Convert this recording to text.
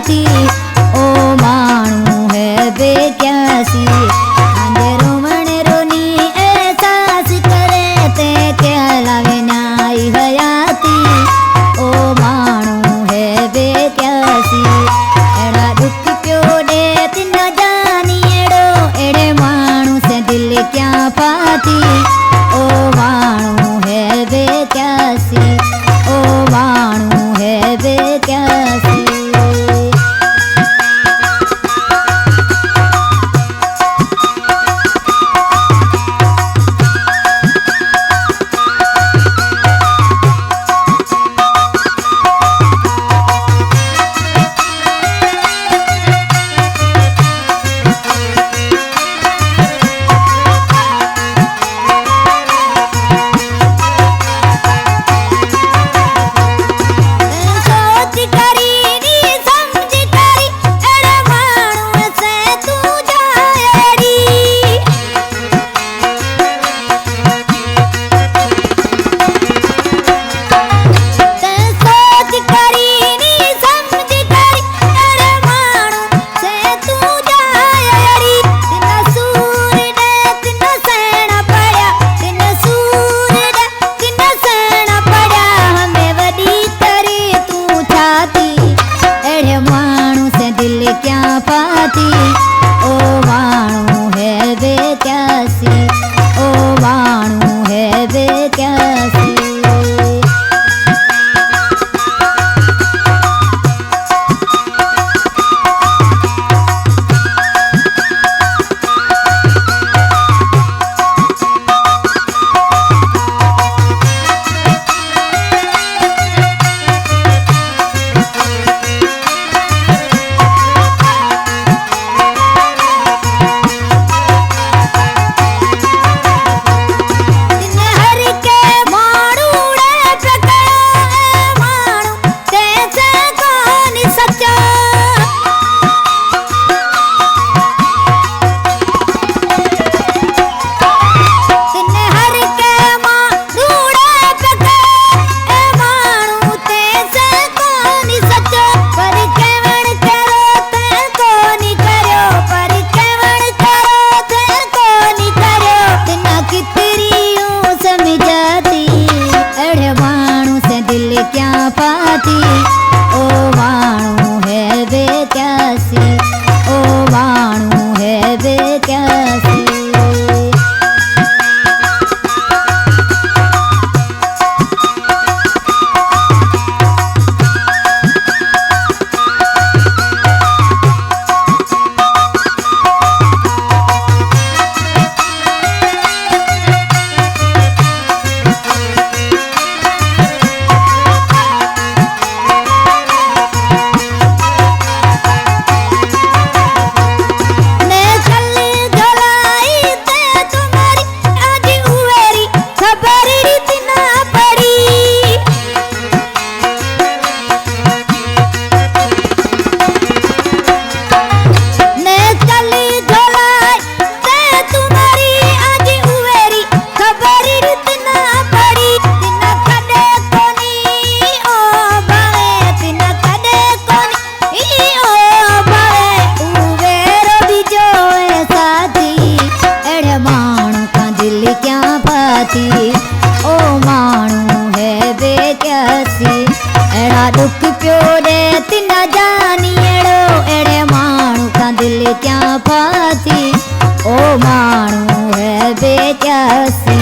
पाती। ओ मानू है बेक्यासी अंधेरो मन रोनी एहसास करे ते क्या लावे नाई हयाती। ओ मानू है बेक्यासी एड़ा दुख क्यों दे तिन जानी एड़ो एड़े मानू से दिल क्या पाती। ओ मानू है बेक्यासी ओ मानू है बेक्यासी। ओ मानू है बेक्यासी एड़ा दुख प्यो दे तिन जानी एड़ो एड़े मानू का दिल क्या फासी। ओ मानू है बेक्यासी